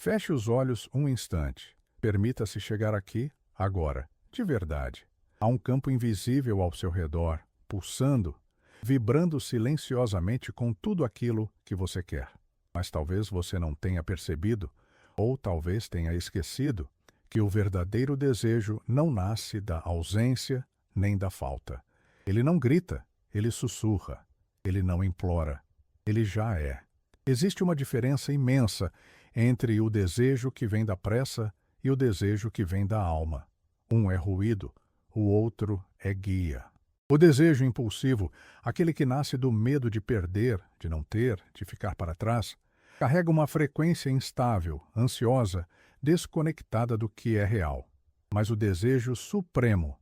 Feche os olhos um instante. Permita-se chegar aqui, agora, de verdade. Há um campo invisível ao seu redor, pulsando, vibrando silenciosamente com tudo aquilo que você quer. Mas talvez você não tenha percebido, ou talvez tenha esquecido, que o verdadeiro desejo não nasce da ausência nem da falta. Ele não grita, ele sussurra, ele não implora, ele já é. Existe uma diferença imensa entre o desejo que vem da pressa e o desejo que vem da alma. Um é ruído, o outro é guia. O desejo impulsivo, aquele que nasce do medo de perder, de não ter, de ficar para trás, carrega uma frequência instável, ansiosa, desconectada do que é real. Mas o desejo supremo,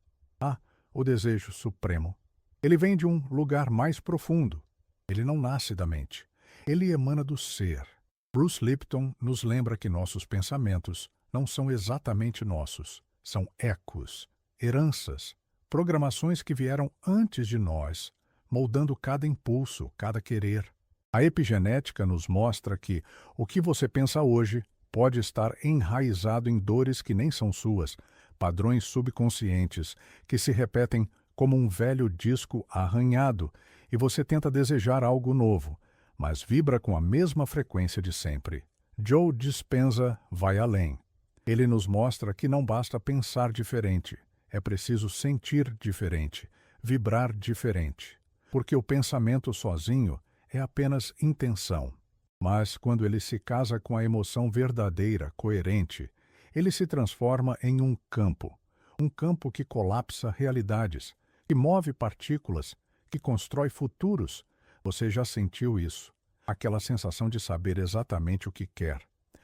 o desejo supremo, ele vem de um lugar mais profundo. Ele não nasce da mente. Ele emana do ser. Bruce Lipton nos lembra que nossos pensamentos não são exatamente nossos. São ecos, heranças, programações que vieram antes de nós, moldando cada impulso, cada querer. A epigenética nos mostra que o que você pensa hoje pode estar enraizado em dores que nem são suas, padrões subconscientes que se repetem como um velho disco arranhado, e você tenta desejar algo novo, mas vibra com a mesma frequência de sempre. Joe Dispenza vai além. Ele nos mostra que não basta pensar diferente, é preciso sentir diferente, vibrar diferente. Porque o pensamento sozinho é apenas intenção. Mas quando ele se casa com a emoção verdadeira, coerente, ele se transforma em um campo que colapsa realidades, que move partículas, que constrói futuros. Você já sentiu isso, aquela sensação de saber exatamente o que quer.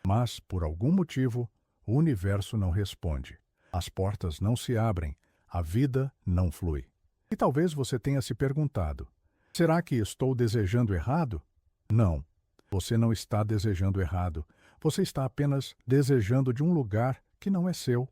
Mas, por algum motivo, o universo não responde. As portas não se abrem, a vida não flui. E talvez você tenha se perguntado, será que estou desejando errado? Não, você não está desejando errado. Você está apenas desejando de um lugar que não é seu.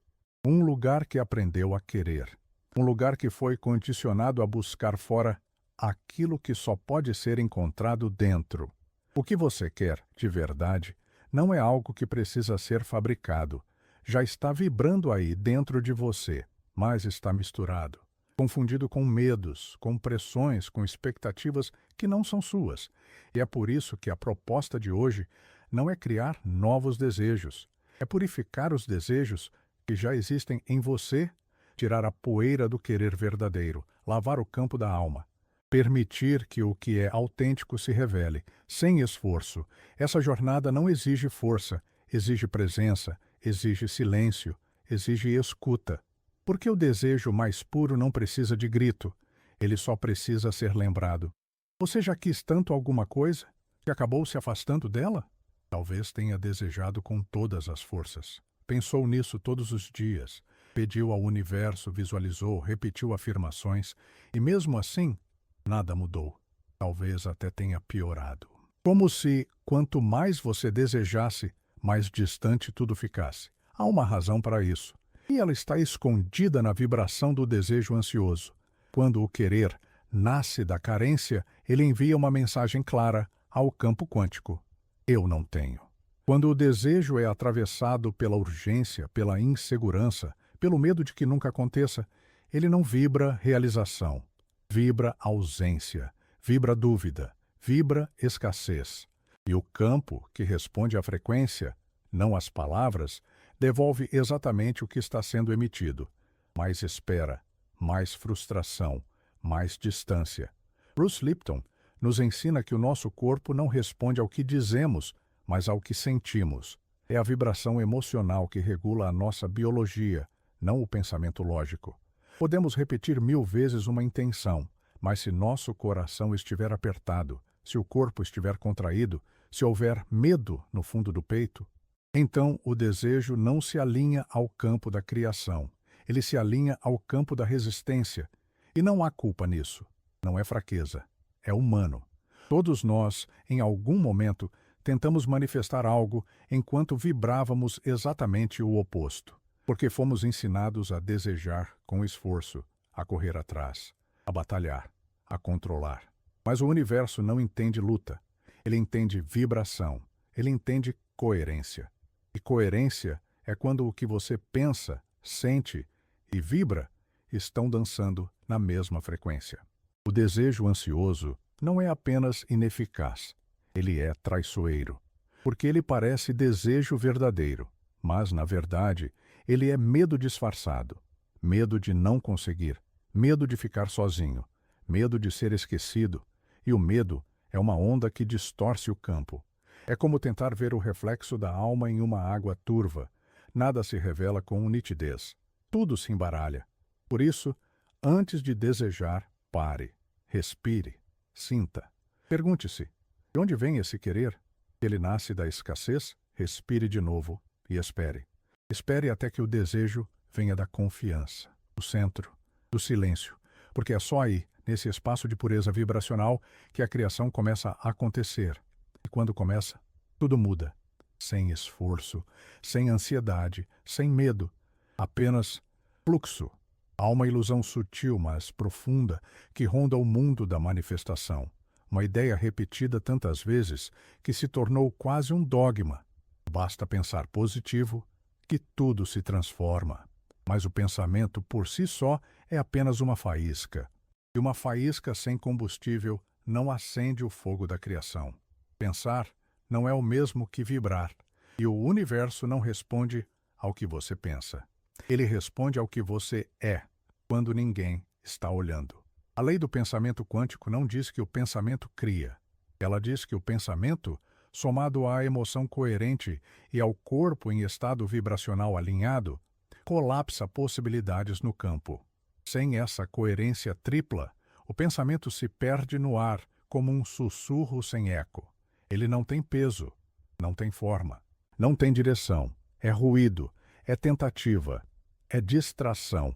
Um lugar que aprendeu a querer. Um lugar que foi condicionado a buscar fora aquilo que só pode ser encontrado dentro. O que você quer, de verdade, não é algo que precisa ser fabricado. Já está vibrando aí dentro de você, mas está misturado, confundido com medos, com pressões, com expectativas que não são suas. E é por isso que a proposta de hoje não é criar novos desejos, é purificar os desejos que já existem em você, tirar a poeira do querer verdadeiro, lavar o campo da alma, permitir que o que é autêntico se revele, sem esforço. Essa jornada não exige força, exige presença, exige silêncio, exige escuta. Porque o desejo mais puro não precisa de grito, ele só precisa ser lembrado. Você já quis tanto alguma coisa que acabou se afastando dela? Talvez tenha desejado com todas as forças. Pensou nisso todos os dias, pediu ao universo, visualizou, repetiu afirmações, e mesmo assim, nada mudou. Talvez até tenha piorado. Como se, quanto mais você desejasse, mais distante tudo ficasse. Há uma razão para isso. E ela está escondida na vibração do desejo ansioso. Quando o querer nasce da carência, ele envia uma mensagem clara ao campo quântico. Eu não tenho. Quando o desejo é atravessado pela urgência, pela insegurança, pelo medo de que nunca aconteça, ele não vibra realização. Vibra ausência, vibra dúvida, vibra escassez. E o campo, que responde à frequência, não às palavras, devolve exatamente o que está sendo emitido. Mais espera, mais frustração, mais distância. Bruce Lipton nos ensina que o nosso corpo não responde ao que dizemos, mas ao que sentimos. É a vibração emocional que regula a nossa biologia, não o pensamento lógico. Podemos repetir 1000 vezes uma intenção, mas se nosso coração estiver apertado, se o corpo estiver contraído, se houver medo no fundo do peito, então o desejo não se alinha ao campo da criação, ele se alinha ao campo da resistência. E não há culpa nisso, não é fraqueza, é humano. Todos nós, em algum momento, tentamos manifestar algo enquanto vibrávamos exatamente o oposto, porque fomos ensinados a desejar com esforço, a correr atrás, a batalhar, a controlar. Mas o universo não entende luta, ele entende vibração, ele entende coerência. E coerência é quando o que você pensa, sente e vibra estão dançando na mesma frequência. O desejo ansioso não é apenas ineficaz, ele é traiçoeiro, porque ele parece desejo verdadeiro, mas, na verdade, ele é medo disfarçado, medo de não conseguir, medo de ficar sozinho, medo de ser esquecido, e o medo é uma onda que distorce o campo. É como tentar ver o reflexo da alma em uma água turva. Nada se revela com nitidez. Tudo se embaralha. Por isso, antes de desejar, pare, respire, sinta. Pergunte-se: de onde vem esse querer? Ele nasce da escassez? Respire de novo e espere. Espere até que o desejo venha da confiança, do centro, do silêncio, porque é só aí, nesse espaço de pureza vibracional, que a criação começa a acontecer. E quando começa, tudo muda. Sem esforço, sem ansiedade, sem medo. Apenas fluxo. Há uma ilusão sutil, mas profunda, que ronda o mundo da manifestação. Uma ideia repetida tantas vezes que se tornou quase um dogma. Basta pensar positivo que tudo se transforma. Mas o pensamento por si só é apenas uma faísca. E uma faísca sem combustível não acende o fogo da criação. Pensar não é o mesmo que vibrar, e o universo não responde ao que você pensa. Ele responde ao que você é, quando ninguém está olhando. A lei do pensamento quântico não diz que o pensamento cria. Ela diz que o pensamento, somado à emoção coerente e ao corpo em estado vibracional alinhado, colapsa possibilidades no campo. Sem essa coerência tripla, o pensamento se perde no ar como um sussurro sem eco. Ele não tem peso, não tem forma, não tem direção, é ruído, é tentativa, é distração.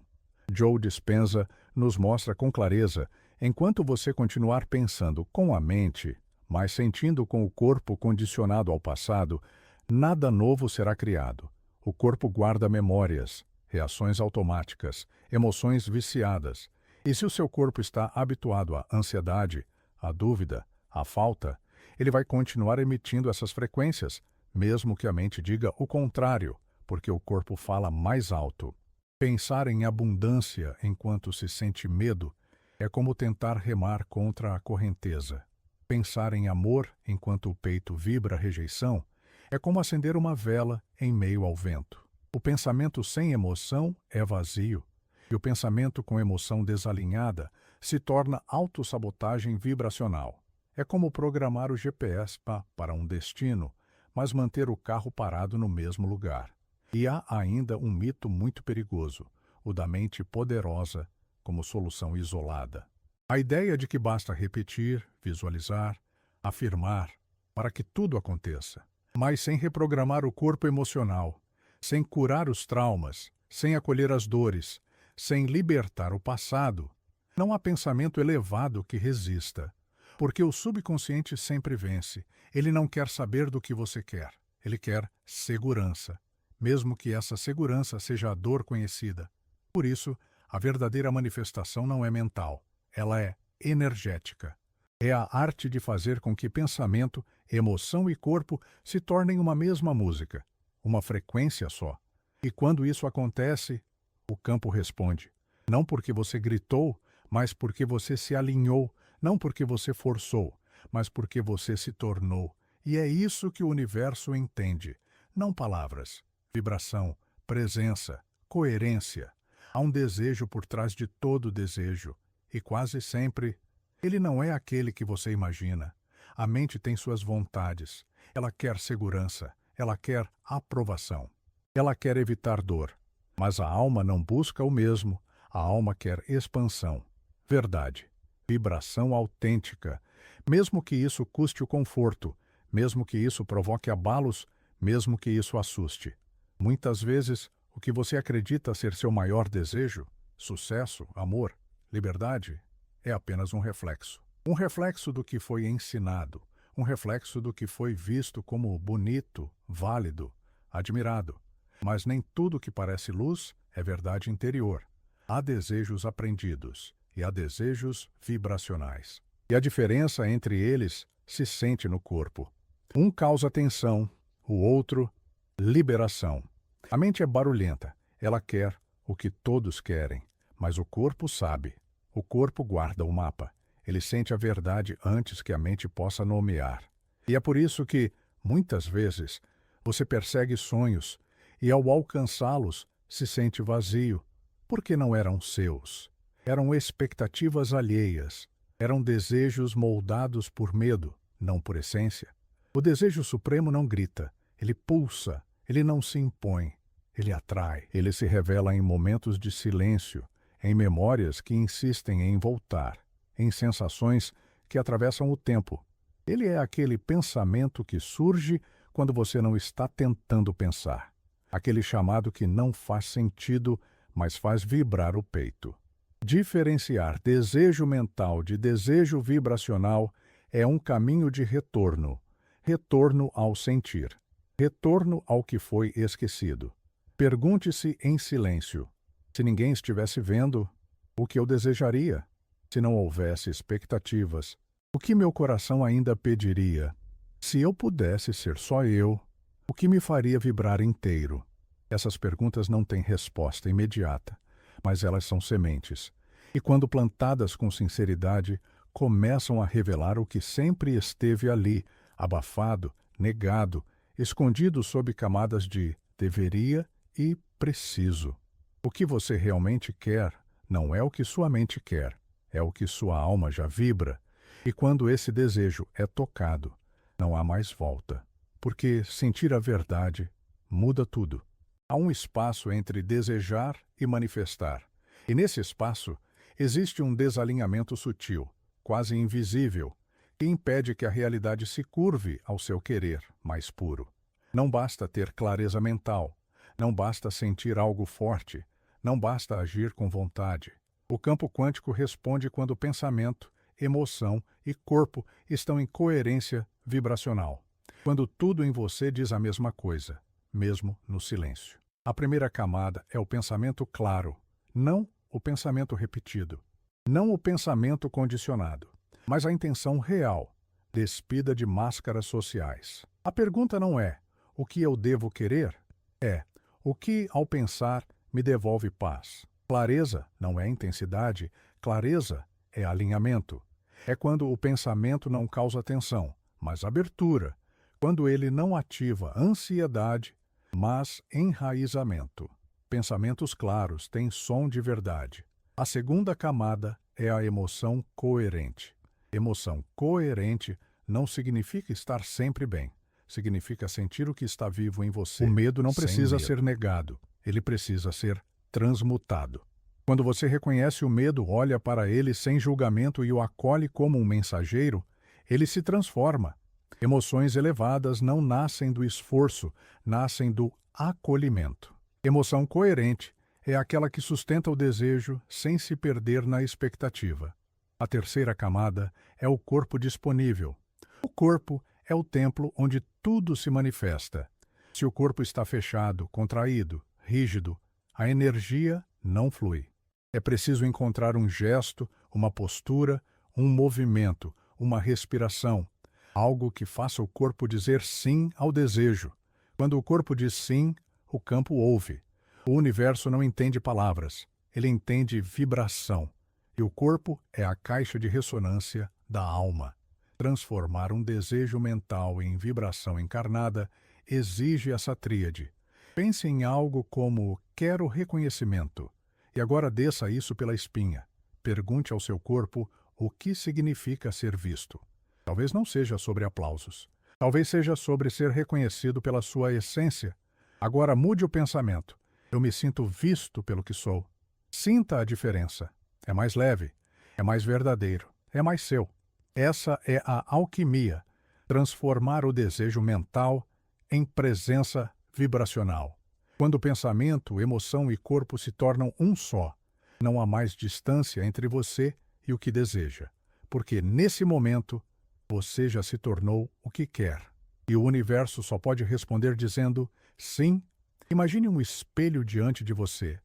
Joe Dispenza nos mostra com clareza, enquanto você continuar pensando com a mente, mas sentindo com o corpo condicionado ao passado, nada novo será criado. O corpo guarda memórias, reações automáticas, emoções viciadas. E se o seu corpo está habituado à ansiedade, à dúvida, à falta, ele vai continuar emitindo essas frequências, mesmo que a mente diga o contrário, porque o corpo fala mais alto. Pensar em abundância enquanto se sente medo é como tentar remar contra a correnteza. Pensar em amor enquanto o peito vibra rejeição é como acender uma vela em meio ao vento. O pensamento sem emoção é vazio, e o pensamento com emoção desalinhada se torna autossabotagem vibracional. É como programar o GPS para um destino, mas manter o carro parado no mesmo lugar. E há ainda um mito muito perigoso, o da mente poderosa como solução isolada. A ideia de que basta repetir, visualizar, afirmar para que tudo aconteça, mas sem reprogramar o corpo emocional, sem curar os traumas, sem acolher as dores, sem libertar o passado, não há pensamento elevado que resista. Porque o subconsciente sempre vence. Ele não quer saber do que você quer. Ele quer segurança, mesmo que essa segurança seja a dor conhecida. Por isso, a verdadeira manifestação não é mental. Ela é energética. É a arte de fazer com que pensamento, emoção e corpo se tornem uma mesma música, uma frequência só. E quando isso acontece, o campo responde. Não porque você gritou, mas porque você se alinhou. Não porque você forçou, mas porque você se tornou. E é isso que o universo entende. Não palavras, vibração, presença, coerência. Há um desejo por trás de todo desejo. E quase sempre, ele não é aquele que você imagina. A mente tem suas vontades. Ela quer segurança. Ela quer aprovação. Ela quer evitar dor. Mas a alma não busca o mesmo. A alma quer expansão. Verdade. Vibração autêntica, mesmo que isso custe o conforto, mesmo que isso provoque abalos, mesmo que isso assuste. Muitas vezes, o que você acredita ser seu maior desejo, sucesso, amor, liberdade, é apenas um reflexo. Um reflexo do que foi ensinado, um reflexo do que foi visto como bonito, válido, admirado. Mas nem tudo que parece luz é verdade interior. Há desejos aprendidos. E há desejos vibracionais. E a diferença entre eles se sente no corpo. Um causa tensão, o outro Liberação. A mente é barulhenta. Ela quer o que todos querem, mas o corpo sabe. O corpo guarda o mapa. Ele sente a verdade antes que a mente possa nomear. E é por isso que, muitas vezes, você persegue sonhos e, ao alcançá-los, se sente vazio, porque não eram seus. Eram expectativas alheias. Eram desejos moldados por medo, não por essência. O desejo supremo não grita. Ele pulsa. Ele não se impõe. Ele atrai. Ele se revela em momentos de silêncio, em memórias que insistem em voltar, em sensações que atravessam o tempo. Ele é aquele pensamento que surge quando você não está tentando pensar. Aquele chamado que não faz sentido, mas faz vibrar o peito. Diferenciar desejo mental de desejo vibracional é um caminho de retorno. Retorno ao sentir. Retorno ao que foi esquecido. Pergunte-se em silêncio: se ninguém estivesse vendo, o que eu desejaria? Se não houvesse expectativas, o que meu coração ainda pediria? Se eu pudesse ser só eu, o que me faria vibrar inteiro? Essas perguntas não têm resposta imediata, mas elas são sementes. E quando plantadas com sinceridade, começam a revelar o que sempre esteve ali, abafado, negado, escondido sob camadas de deveria e preciso. O que você realmente quer não é o que sua mente quer, é o que sua alma já vibra. E quando esse desejo é tocado, não há mais volta, porque sentir a verdade muda tudo. Há um espaço entre desejar e manifestar, e nesse espaço existe um desalinhamento sutil, quase invisível, que impede que a realidade se curve ao seu querer mais puro. Não basta ter clareza mental, não basta sentir algo forte, não basta agir com vontade. O campo quântico responde quando pensamento, emoção e corpo estão em coerência vibracional. Quando tudo em você diz a mesma coisa, mesmo no silêncio. A primeira camada é o pensamento claro, não o pensamento repetido, não o pensamento condicionado, mas a intenção real, despida de máscaras sociais. A pergunta não é: o que eu devo querer? É: o que, ao pensar, me devolve paz? Clareza não é intensidade, clareza é alinhamento. É quando o pensamento não causa tensão, mas abertura, quando ele não ativa ansiedade, mas enraizamento. Pensamentos claros têm som de verdade. A segunda camada é a emoção coerente. Emoção coerente não significa estar sempre bem. Significa sentir o que está vivo em você. O medo não precisa ser negado. Ele precisa ser transmutado. Quando você reconhece o medo, olha para ele sem julgamento e o acolhe como um mensageiro, ele se transforma. Emoções elevadas não nascem do esforço, nascem do acolhimento. Emoção coerente é aquela que sustenta o desejo sem se perder na expectativa. A terceira camada é o corpo disponível. O corpo é o templo onde tudo se manifesta. Se o corpo está fechado, contraído, rígido, a energia não flui. É preciso encontrar um gesto, uma postura, um movimento, uma respiração, algo que faça o corpo dizer sim ao desejo. Quando o corpo diz sim, o campo ouve. O universo não entende palavras, ele entende vibração. E o corpo é a caixa de ressonância da alma. Transformar um desejo mental em vibração encarnada exige essa tríade. Pense em algo como quero reconhecimento. E agora desça isso pela espinha. Pergunte ao seu corpo o que significa ser visto. Talvez não seja sobre aplausos. Talvez seja sobre ser reconhecido pela sua essência. Agora mude o pensamento. Eu me sinto visto pelo que sou. Sinta a diferença. É mais leve, é mais verdadeiro, é mais seu. Essa é a alquimia, transformar o desejo mental em presença vibracional. Quando o pensamento, emoção e corpo se tornam um só, não há mais distância entre você e o que deseja, porque nesse momento você já se tornou o que quer. E o universo só pode responder dizendo sim. Imagine um espelho diante de você.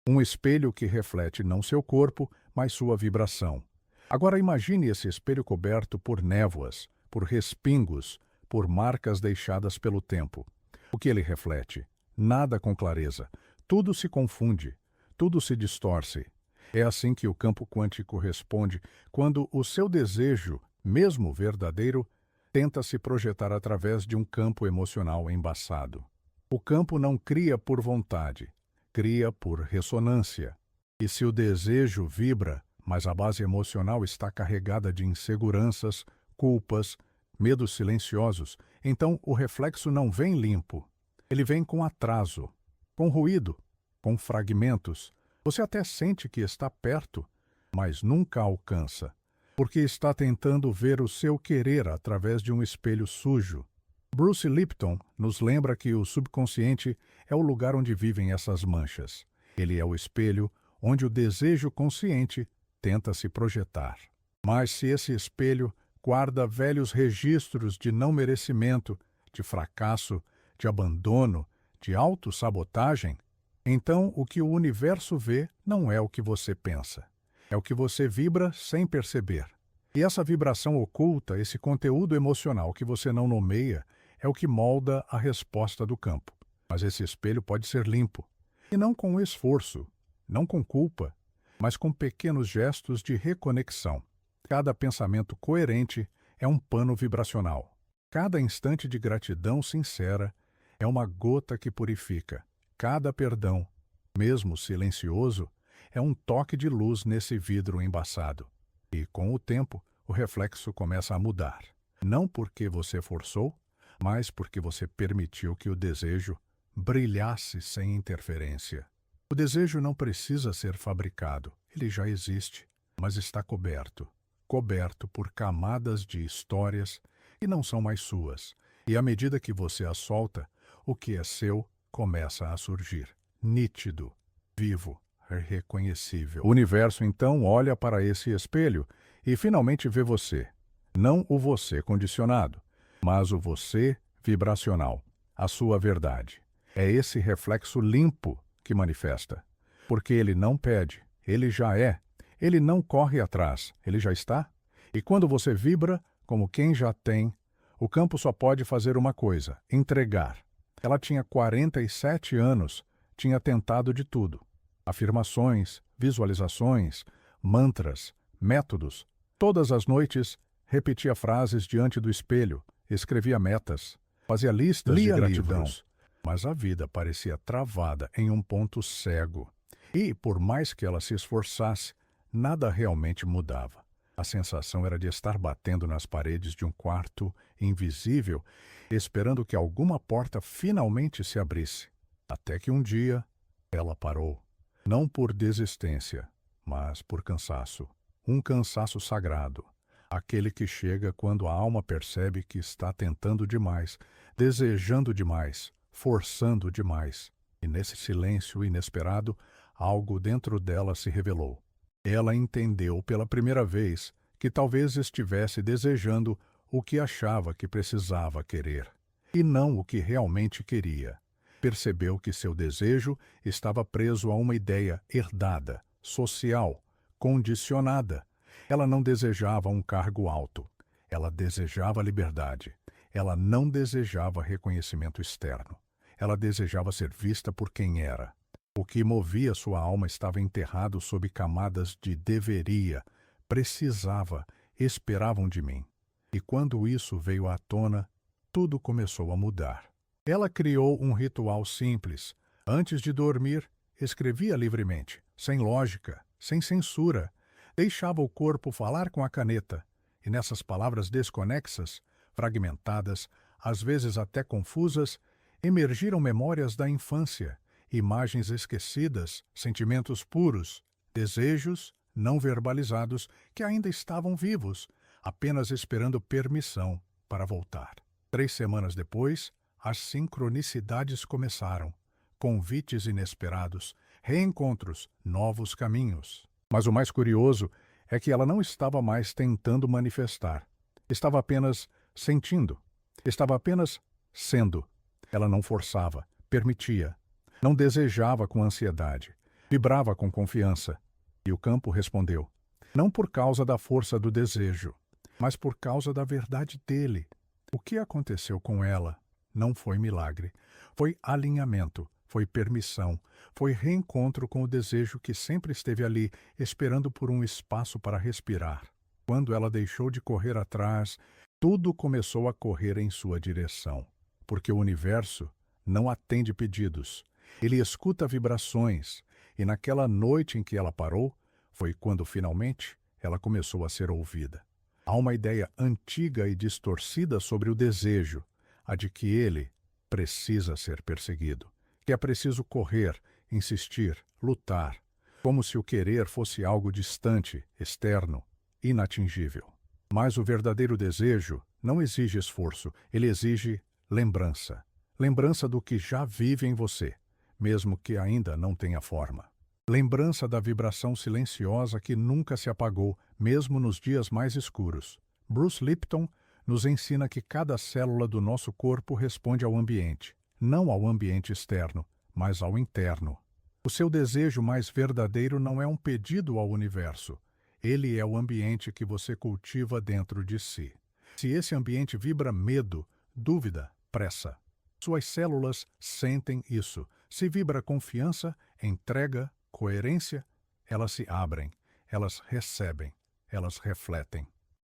Um espelho que reflete não seu corpo, mas sua vibração. Agora imagine esse espelho coberto por névoas, por respingos, por marcas deixadas pelo tempo. O O que ele reflete? Nada com clareza. Tudo se confunde. Tudo se distorce. É assim que o campo quântico responde quando o seu desejo, mesmo verdadeiro, tenta se projetar através de um campo emocional embaçado. O campo não cria por vontade, cria por ressonância. E se o desejo vibra, mas a base emocional está carregada de inseguranças, culpas, medos silenciosos, então o reflexo não vem limpo. Ele vem com atraso, com ruído, com fragmentos. Você até sente que está perto, mas nunca alcança, porque está tentando ver o seu querer através de um espelho sujo. Bruce Lipton nos lembra que o subconsciente é o lugar onde vivem essas manchas. Ele é o espelho onde o desejo consciente tenta se projetar. Mas se esse espelho guarda velhos registros de não merecimento, de fracasso, de abandono, de autossabotagem, então o que o universo vê não é o que você pensa. É o que você vibra sem perceber. E essa vibração oculta, esse conteúdo emocional que você não nomeia, é o que molda a resposta do campo. Mas esse espelho pode ser limpo. E não com esforço, não com culpa, mas com pequenos gestos de reconexão. Cada pensamento coerente é um pano vibracional. Cada instante de gratidão sincera é uma gota que purifica. Cada perdão, mesmo silencioso, é um toque de luz nesse vidro embaçado. E, com o tempo, o reflexo começa a mudar. Não porque você forçou, mas porque você permitiu que o desejo brilhasse sem interferência. O desejo não precisa ser fabricado, ele já existe, mas está coberto. Coberto por camadas de histórias que não são mais suas. E à medida que você as solta, o que é seu começa a surgir, nítido, vivo, reconhecível. O universo então olha para esse espelho e finalmente vê você. Não o você condicionado, mas o você vibracional, a sua verdade. É esse reflexo limpo que manifesta. Porque ele não pede, ele já é. Ele não corre atrás, ele já está. E quando você vibra como quem já tem, o campo só pode fazer uma coisa: entregar. Ela tinha 47 anos, tinha tentado de tudo. Afirmações, visualizações, mantras, métodos. Todas as noites, repetia frases diante do espelho, escrevia metas, fazia listas de gratidão. Livros. Mas a vida parecia travada em um ponto cego. E, por mais que ela se esforçasse, nada realmente mudava. A sensação era de estar batendo nas paredes de um quarto invisível, esperando que alguma porta finalmente se abrisse. Até que um dia, ela parou. Não por desistência, mas por cansaço. Um cansaço sagrado. Aquele que chega quando a alma percebe que está tentando demais, desejando demais, forçando demais. E nesse silêncio inesperado, algo dentro dela se revelou. Ela entendeu pela primeira vez que talvez estivesse desejando o que achava que precisava querer, e não o que realmente queria. Percebeu que seu desejo estava preso a uma ideia herdada, social, condicionada. Ela não desejava um cargo alto. Ela desejava liberdade. Ela não desejava reconhecimento externo. Ela desejava ser vista por quem era. O que movia sua alma estava enterrado sob camadas de deveria, precisava, esperavam de mim. E quando isso veio à tona, tudo começou a mudar. Ela criou um ritual simples. Antes de dormir, escrevia livremente, sem lógica, sem censura. Deixava o corpo falar com a caneta. E nessas palavras desconexas, fragmentadas, às vezes até confusas, emergiram memórias da infância, imagens esquecidas, sentimentos puros, desejos não verbalizados que ainda estavam vivos, apenas esperando permissão para voltar. 3 semanas depois, as sincronicidades começaram. Convites inesperados, reencontros, novos caminhos. Mas o mais curioso é que ela não estava mais tentando manifestar. Estava apenas sentindo. Estava apenas sendo. Ela não forçava, permitia. Não desejava com ansiedade. Vibrava com confiança. E o campo respondeu. Não por causa da força do desejo, mas por causa da verdade dele. O que aconteceu com ela? não foi milagre. Foi alinhamento, foi permissão, foi reencontro com o desejo que sempre esteve ali, esperando por um espaço para respirar. Quando ela deixou de correr atrás, tudo começou a correr em sua direção. Porque o universo não atende pedidos. Ele escuta vibrações, e naquela noite em que ela parou, foi quando finalmente ela começou a ser ouvida. Há uma ideia antiga e distorcida sobre o desejo, a de que ele precisa ser perseguido, que é preciso correr, insistir, lutar, como se o querer fosse algo distante, externo, inatingível. Mas o verdadeiro desejo não exige esforço, ele exige lembrança. Lembrança do que já vive em você, mesmo que ainda não tenha forma. Lembrança da vibração silenciosa que nunca se apagou, mesmo nos dias mais escuros. Bruce Lipton nos ensina que cada célula do nosso corpo responde ao ambiente, não ao ambiente externo, mas ao interno. O seu desejo mais verdadeiro não é um pedido ao universo. Ele é o ambiente que você cultiva dentro de si. Se esse ambiente vibra medo, dúvida, pressa, suas células sentem isso. Se vibra confiança, entrega, coerência, elas se abrem, elas recebem, elas refletem.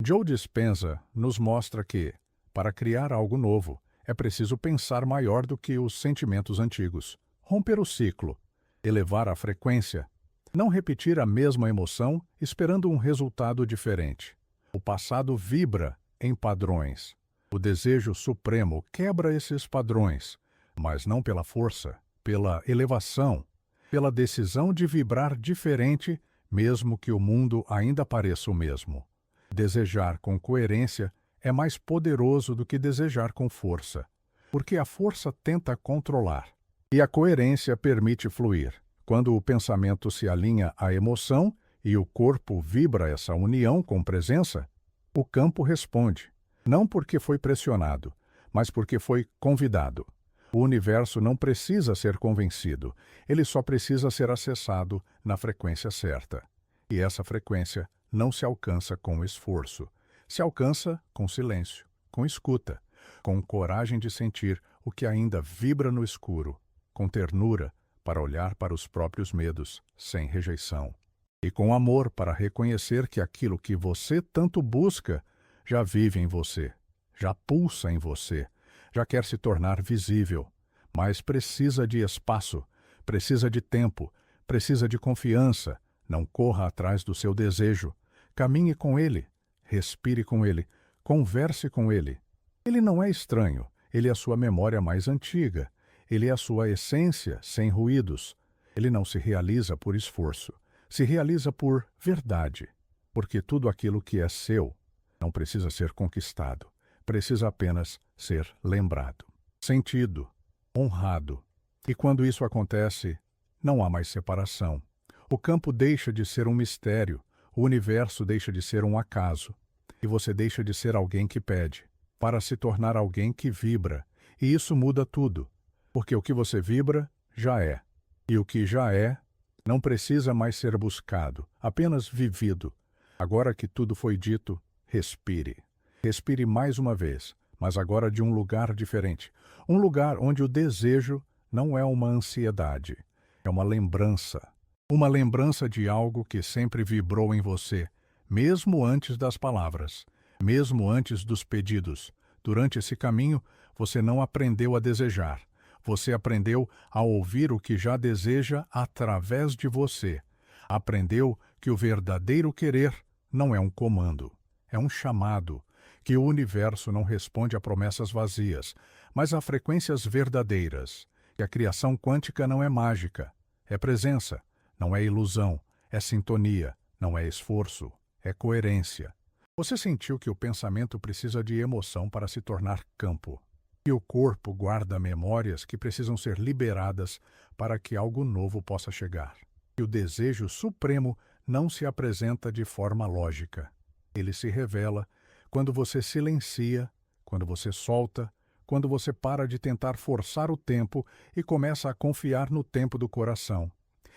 Joe Dispenza nos mostra que, para criar algo novo, é preciso pensar maior do que os sentimentos antigos, romper o ciclo, elevar a frequência, não repetir a mesma emoção esperando um resultado diferente. O passado vibra em padrões. O desejo supremo quebra esses padrões, mas não pela força, pela elevação, pela decisão de vibrar diferente, mesmo que o mundo ainda pareça o mesmo. Desejar com coerência é mais poderoso do que desejar com força, porque a força tenta controlar, e a coerência permite fluir. Quando o pensamento se alinha à emoção e o corpo vibra essa união com presença, o campo responde, não porque foi pressionado, mas porque foi convidado. O universo não precisa ser convencido, ele só precisa ser acessado na frequência certa. E essa frequência não se alcança com esforço, se alcança com silêncio, com escuta, com coragem de sentir o que ainda vibra no escuro, com ternura para olhar para os próprios medos, sem rejeição, e com amor para reconhecer que aquilo que você tanto busca já vive em você, já pulsa em você, já quer se tornar visível, mas precisa de espaço, precisa de tempo, precisa de confiança. Não corra atrás do seu desejo. Caminhe com ele, respire com ele, converse com ele. Ele não é estranho, ele é a sua memória mais antiga, ele é a sua essência sem ruídos. Ele não se realiza por esforço, se realiza por verdade, porque tudo aquilo que é seu não precisa ser conquistado, precisa apenas ser lembrado, sentido, honrado. E quando isso acontece, não há mais separação. O campo deixa de ser um mistério, o universo deixa de ser um acaso, e você deixa de ser alguém que pede, para se tornar alguém que vibra, e isso muda tudo, porque o que você vibra já é, e o que já é não precisa mais ser buscado, apenas vivido. Agora que tudo foi dito, respire. Respire mais uma vez, mas agora de um lugar diferente, um lugar onde o desejo não é uma ansiedade, é uma lembrança de algo que sempre vibrou em você, mesmo antes das palavras, mesmo antes dos pedidos. Durante esse caminho, você não aprendeu a desejar. Você aprendeu a ouvir o que já deseja através de você. Aprendeu que o verdadeiro querer não é um comando, é um chamado, que o universo não responde a promessas vazias, mas a frequências verdadeiras, que a criação quântica não é mágica, é presença. Não é ilusão, é sintonia, não é esforço, é coerência. Você sentiu que o pensamento precisa de emoção para se tornar campo, que o corpo guarda memórias que precisam ser liberadas para que algo novo possa chegar, que o desejo supremo não se apresenta de forma lógica. Ele se revela quando você silencia, quando você solta, quando você para de tentar forçar o tempo e começa a confiar no tempo do coração.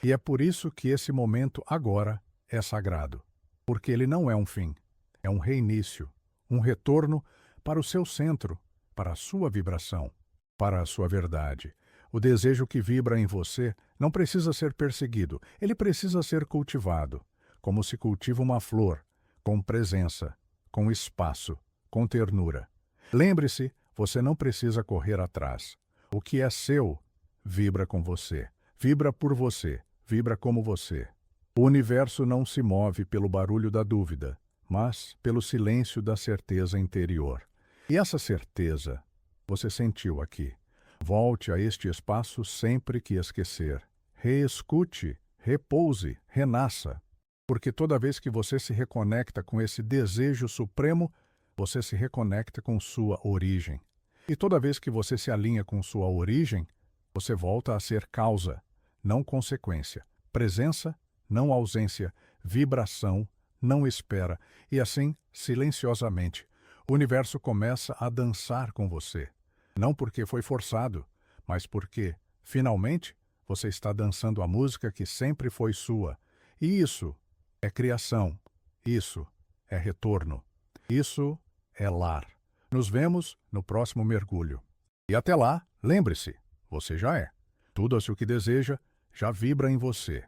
E é por isso que esse momento agora é sagrado, porque ele não é um fim, é um reinício, um retorno para o seu centro, para a sua vibração. para a sua verdade. O desejo que vibra em você não precisa ser perseguido, ele precisa ser cultivado, como se cultiva uma flor, com presença, com espaço, com ternura. Lembre-se, você não precisa correr atrás. O que é seu, vibra com você, vibra por você, vibra como você. O universo não se move pelo barulho da dúvida, mas pelo silêncio da certeza interior. E essa certeza você sentiu aqui. Volte a este espaço sempre que esquecer. Reescute, repouse, renasça. Porque toda vez que você se reconecta com esse desejo supremo, você se reconecta com sua origem. E toda vez que você se alinha com sua origem, você volta a ser causa, não consequência. Presença, não ausência. Vibração, não espera. E assim, silenciosamente, o universo começa a dançar com você. Não porque foi forçado, mas porque, finalmente, você está dançando a música que sempre foi sua. E isso é criação. Isso é retorno. Isso é lar. Nos vemos no próximo mergulho. E até lá, lembre-se, você já é. Tudo o que deseja já vibra em você.